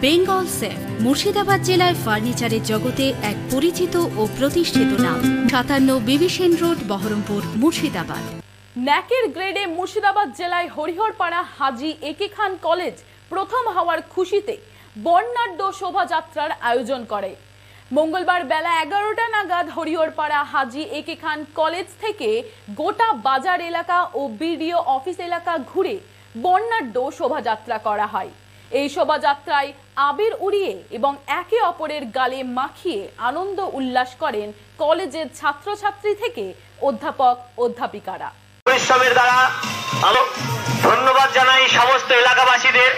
Bengal safe Murshidabad জেলায় ফার্নিচারের জগতে এক পরিচিত ও প্রতিষ্ঠিত নাম। 57 বিবি সেন রোড, বহরমপুর, মুর্শিদাবাদ। ন্যাকের গ্রেডে মুর্শিদাবাদ জেলায় হরিহরপাড়া হাজী একে খান কলেজ প্রথম হওয়ার খুশিতে বর্ণাঢ্য শোভাযাত্রার আয়োজন করে। মঙ্গলবার বেলা 11টা নাগাদ হরিহরপাড়া হাজী একে খান কলেজ থেকে গোটা বাজার এলাকা ও বিডিও অফিস এলাকা ঘুরে বর্ণাঢ্য শোভাযাত্রা করা হয়। এই শোভাযাত্রায় আবির উড়িয়ে এবং একে অপরের গালে মাখিয়ে আনন্দ উল্লাস করেন কলেজের ছাত্রছাত্রী থেকে অধ্যাপক অধ্যাপিকারা। পরিশ্রমের দ্বারা আমি ধন্যবাদ জানাই সমস্ত এলাকাবাসীদের,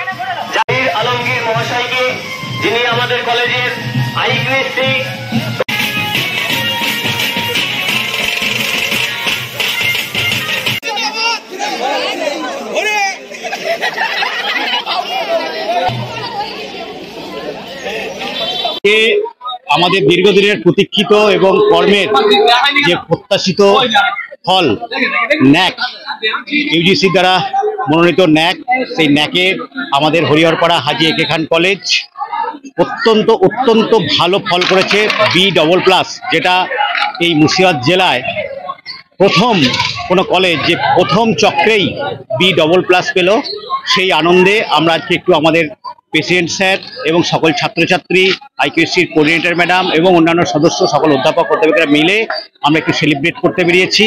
জাহির আলমগীর মহাশয়কে, যিনি আমাদের কলেজের আইকিউএসসি আমাদের দীর্ঘদিনের প্রতীক্ষিত এবং কর্মের যে প্রত্যাশিত ফল ন্যাক ইউজিসি দ্বারা মনোনীত ন্যাক, সেই ন্যাকে আমাদের হরিহরপাড়া হাজী একে খান কলেজ অত্যন্ত ভালো ফল করেছে। B++, যেটা এই মুর্শিদাবাদ জেলায় প্রথম কোনো কলেজ যে প্রথম চক্রেই B++ পেল। সেই আনন্দে আমরা আজকে একটু আমাদের প্রেসিডেন্ট স্যার এবং সকল ছাত্রছাত্রী, আইকিউএসসির কোঅর্ডিনেটর ম্যাডাম এবং অন্যান্য সদস্য, সকল অধ্যাপক অধ্যাপিকারা মিলে আমরা একটু সেলিব্রেট করতে বেরিয়েছি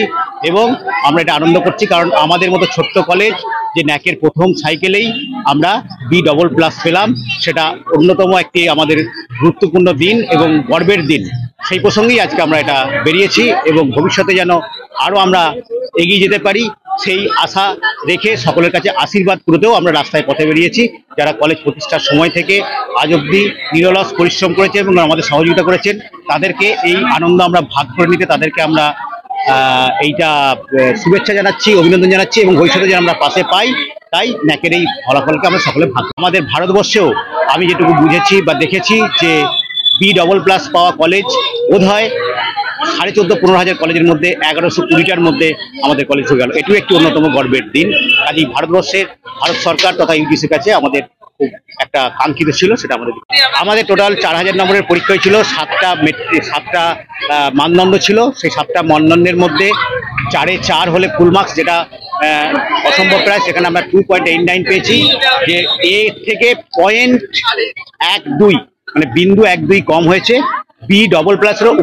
এবং আমরা এটা আনন্দ করছি, কারণ আমাদের মতো ছোট্ট কলেজ যে ন্যাকের প্রথম সাইকেলেই আমরা B++ পেলাম, সেটা অন্যতম একটি আমাদের গুরুত্বপূর্ণ দিন এবং গর্বের দিন। সেই প্রসঙ্গেই আজকে আমরা এটা বেরিয়েছি এবং ভবিষ্যতে যেন আরও আমরা এগিয়ে যেতে পারি সেই আশা রেখে সকলের কাছে আশীর্বাদ করতেও আমরা রাস্তায় পথে বেরিয়েছি। যারা কলেজ প্রতিষ্ঠার সময় থেকে আজ অবধি নিরলস পরিশ্রম করেছে এবং আমাদের সহযোগিতা করেছেন, তাদেরকে এই আনন্দ আমরা ভাগ করে নিতে তাদেরকে আমরা এইটা শুভেচ্ছা জানাচ্ছি, অভিনন্দন জানাচ্ছি এবং ভবিষ্যতে যেন আমরা পাশে পাই। তাই ন্যাকের এই ফলাফলকে আমরা সকলে ভাগ। আমাদের ভারতবর্ষেও আমি যেটুকু বুঝেছি বা দেখেছি যে B++ পাওয়া কলেজ বোধহয় 14,500 কলেজের মধ্যে 1120টার মধ্যে আমাদের কলেজ হয়ে গেল। এটিও একটি অন্যতম গর্বের দিন। কাজেই ভারত সরকার তথা ইউজিসির কাছে আমাদের খুব একটা কাঙ্ক্ষিত ছিল, সেটা আমাদের টোটাল 4000 নম্বরের পরীক্ষা ছিল। 7টা মানদণ্ড ছিল। সেই 7টা মানদণ্ডের মধ্যে 4-এ 4 হলে ফুল মার্কস, যেটা অসম্ভব প্রায়, সেখানে আমরা 2.89 পেয়েছি। যে এর থেকে 0.12 মানে বিন্দু 1-2 কম হয়েছে। B++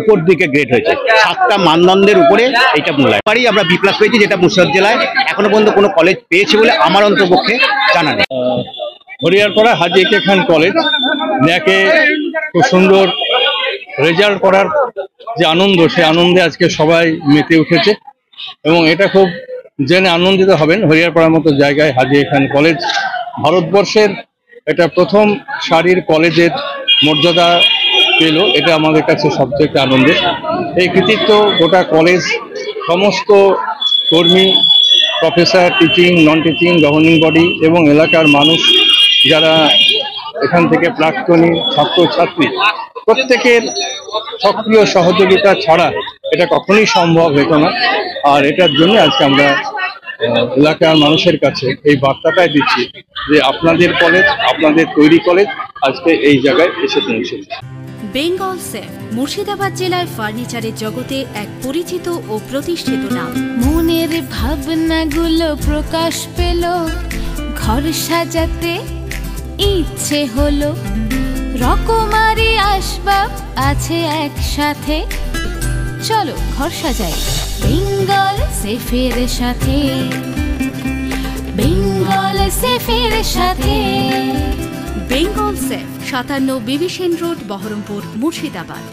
উপর দিকে গ্রেড হয়েছে। 7টা মানদণ্ডের উপরে এইটা মূল্যায়ন পারি আমরা B+ পেয়েছি, যেটা মুর্শিদাবাদ জেলায় এখনো পর্যন্ত কোনো কলেজ পেয়েছে বলে আমার অন্তপক্ষে জানা নেই। হরিহরপাড়া হাজী একে খান কলেজ ন্যাকে খুব সুন্দর রেজাল্ট করার যে আনন্দ, সেই আনন্দে আজকে সবাই মেতে উঠেছে এবং এটা খুব জেনে আনন্দিত হবেন। হরিহরপাড়ার মতো জায়গায় হাজী একে খান কলেজ ভারতবর্ষের এটা প্রথম সারির কলেজের মর্যাদা পেল, এটা আমাদের কাছে সবচেয়ে আনন্দের। এই কৃতিত্ব গোটা কলেজ, সমস্ত কর্মী, professor, teaching, non teaching, governing body এবং এলাকার মানুষ যারা এখান থেকে প্রাক্তনী ছাত্রছাত্রী, প্রত্যেকের সক্রিয় সহযোগিতা ছাড়া এটা কখনোই সম্ভব হতো না। আর এটার জন্য আজকে আমরা এলাকার মানুষের কাছে এই বার্তাটাই দিচ্ছি যে আপনাদের কলেজ, আপনাদের তৈরি কলেজ আজকে এই জায়গায় এসে পৌঁছেছে। বেঙ্গল সেফ মুর্শিদাবাদ জেলায় ফার্নিচারের জগতে এক পরিচিত ও প্রতিষ্ঠিত নাম। মনের ভাবনাগুলো প্রকাশ পেল, ঘর সাজাতে ইচ্ছে হলো, রকমারি আসবাব আছে একসাথে, চলো ঘর সাজাই বেঙ্গল সেফের সাথে, বেঙ্গল সেফের সাথে। বেঙ্গল সেফ 57 বিবি সেন রোড, বহরমপুর, মুর্শিদাবাদ।